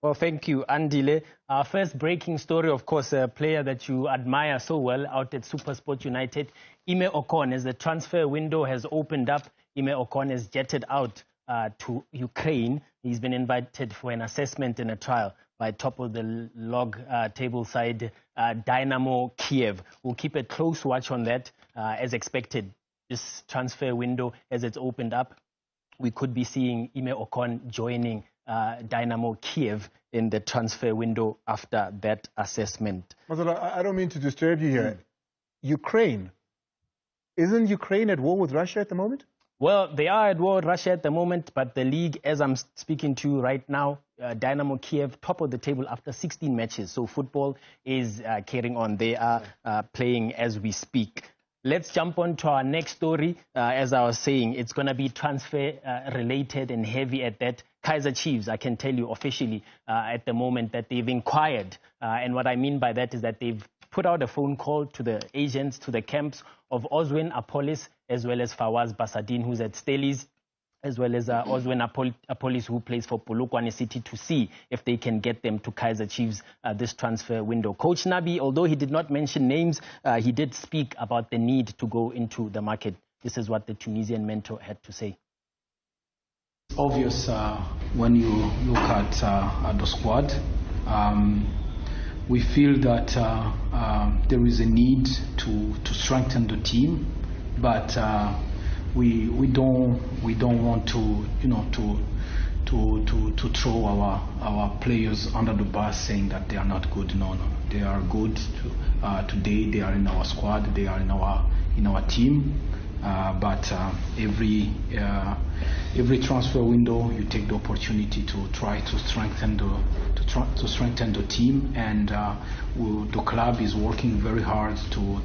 Well, thank you, Andile. Our first breaking story, of course, a player that you admire so well out at SuperSport United, Ime Okon, as the transfer window has opened up. Ime Okon has jetted out to Ukraine. He's been invited for an assessment and a trial by top of the log table side Dynamo Kiev. We'll keep a close watch on that. As expected, this transfer window, as it's opened up, we could be seeing Ime Okon joining Dynamo Kiev in the transfer window after that assessment. Amazulu, I don't mean to disturb you here. Ukraine. Isn't Ukraine at war with Russia at the moment? Well, they are at war with Russia at the moment, but the league, as I'm speaking to you right now, Dynamo Kiev, top of the table after 16 matches. So football is carrying on. They are playing as we speak. Let's jump on to our next story. As I was saying, it's going to be transfer related and heavy at that. Kaizer Chiefs, I can tell you officially at the moment that they've inquired. And what I mean by that is that they've put out a phone call to the agents, to the camps of Oswin Appolis, as well as Fawaz Basadin, who's at Stellies, as well as Oswin Appolis, who plays for Polokwane City, to see if they can get them to Kaizer Chiefs this transfer window. Coach Nabi, although he did not mention names, he did speak about the need to go into the market. This is what the Tunisian mentor had to say. It's obvious when you look at the squad. We feel that there is a need to strengthen the team, but we don't want to throw our players under the bus, saying that they are not good. No, they are good. Today they are in our squad, they are in our team. But every transfer window, you take the opportunity to try to strengthen the team, and the club is working very hard to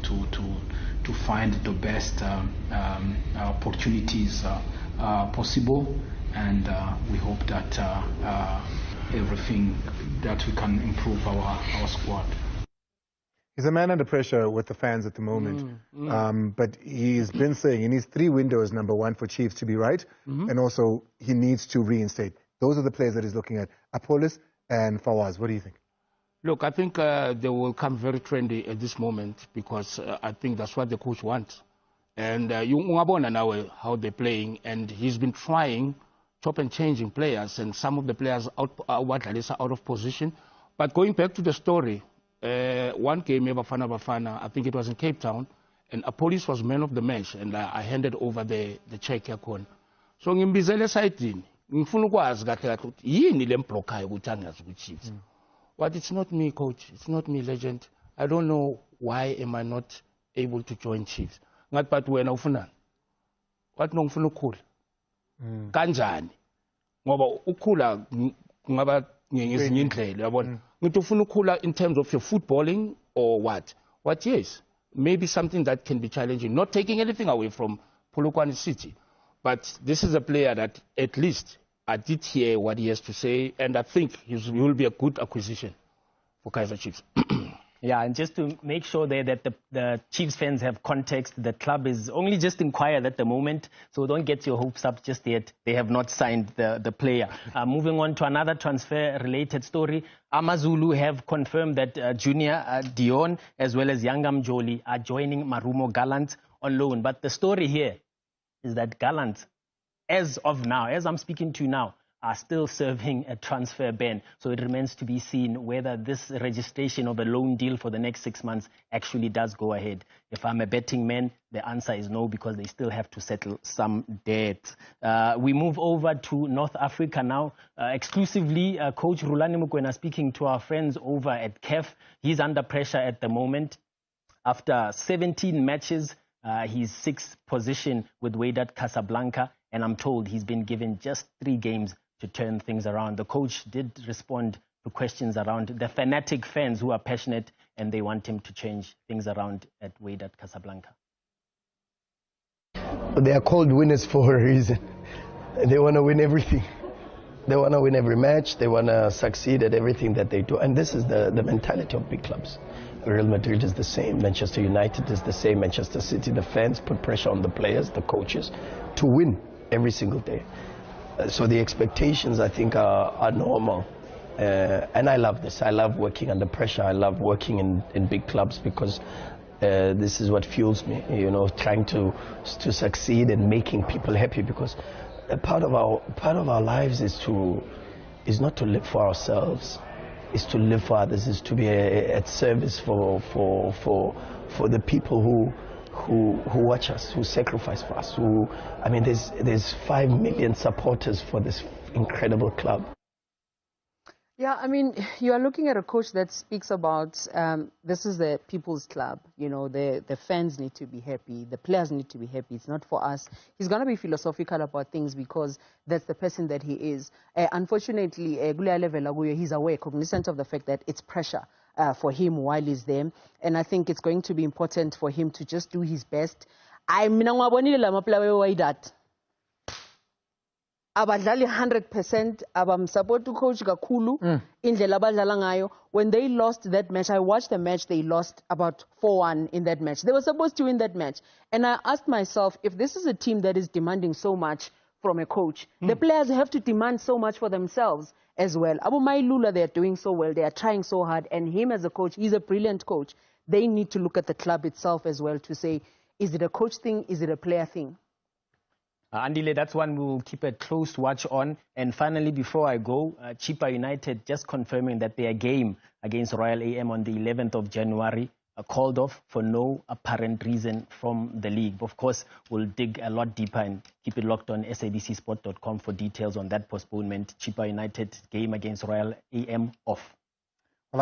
find the best opportunities possible, and we hope that everything that we can improve our squad. He's a man under pressure with the fans at the moment, but he's been saying he needs 3 windows, number one, for Chiefs to be right, and also he needs to reinstate. Those are the players that he's looking at, Appolis and Fawaz. What do you think? Look, I think they will come very trendy at this moment, because I think that's what the coach wants. And you ungabona now how they're playing, and he's been trying, chop and changing players, and some of the players out of position. But going back to the story, one game, Bafana, I think it was in Cape Town, and Appolis was man of the match, and I handed over the check Okon. So ngimbizele side ngifuna ukwazi kahle ukuthi yini lemblokayo ukuthi angazi ku-Chiefs. But it's not me, coach. It's not me, legend. I don't know why am I not able to join Chiefs. Ngathi but wena ufunani? Wathi ngifuna ukukhula. Kanjani? Ngoba ukukhula ngaba ngezinye indlela, yabona. Ngithi ufuna ukukhula in terms of your footballing or what? What, yes. Maybe something that can be challenging. Not taking anything away from Polokwane City. But this is a player that at least I did hear what he has to say, and I think he will be a good acquisition for Kaizer Chiefs. Yeah, and just to make sure there that the Chiefs fans have context, the club is only just inquired at the moment, so don't get your hopes up just yet. They have not signed the player. Moving on to another transfer-related story, Amazulu have confirmed that Junior Dion as well as Yangam Joli are joining Marumo Gallant on loan. But the story here is that Gallant, as of now, as I'm speaking to you now, are still serving a transfer ban. So it remains to be seen whether this registration of a loan deal for the next 6 months actually does go ahead. If I'm a betting man, the answer is no, because they still have to settle some debt. We move over to North Africa now. Exclusively, Coach Rulani Mokwena speaking to our friends over at KEF. He's under pressure at the moment. After 17 matches, he's 6th position with Wydad Casablanca, and I'm told he's been given just 3 games to turn things around. The coach did respond to questions around the fanatic fans who are passionate, and they want him to change things around at Wydad Casablanca. They are called winners for a reason. They want to win everything. They want to win every match. They want to succeed at everything that they do. And this is the mentality of big clubs. Real Madrid is the same. Manchester United is the same. Manchester City, the fans put pressure on the players, the coaches, to win every single day. So the expectations, I think, are normal. And I love this. I love working under pressure. I love working in big clubs because this is what fuels me, you know, trying to succeed and making people happy, because a part of our lives is not to live for ourselves, is to live for others, is to be at service for the people who watch us, who sacrifice for us, I mean, there's 5 million supporters for this incredible club. Yeah, I mean, you are looking at a coach that speaks about this is the people's club. You know, the fans need to be happy. The players need to be happy. It's not for us. He's going to be philosophical about things because that's the person that he is. Unfortunately, he's aware, cognizant of the fact that it's pressure for him while he's there. And I think it's going to be important for him to just do his best. Abadlali 100%, abamsupport coach kakhulu indlela abadlala ngayo. When they lost that match, I watched the match, they lost about 4-1 in that match. They were supposed to win that match. And I asked myself, if this is a team that is demanding so much from a coach, the players have to demand so much for themselves as well. Abu Mailula, they are doing so well, they are trying so hard, and him as a coach, he's a brilliant coach. They need to look at the club itself as well to say, is it a coach thing, is it a player thing? Andile, that's one we'll keep a close watch on. And finally, before I go, Chippa United just confirming that their game against Royal AM on the 11th of January called off for no apparent reason from the league. Of course, we'll dig a lot deeper and keep it locked on sabcsport.com for details on that postponement. Chippa United game against Royal AM off. Well,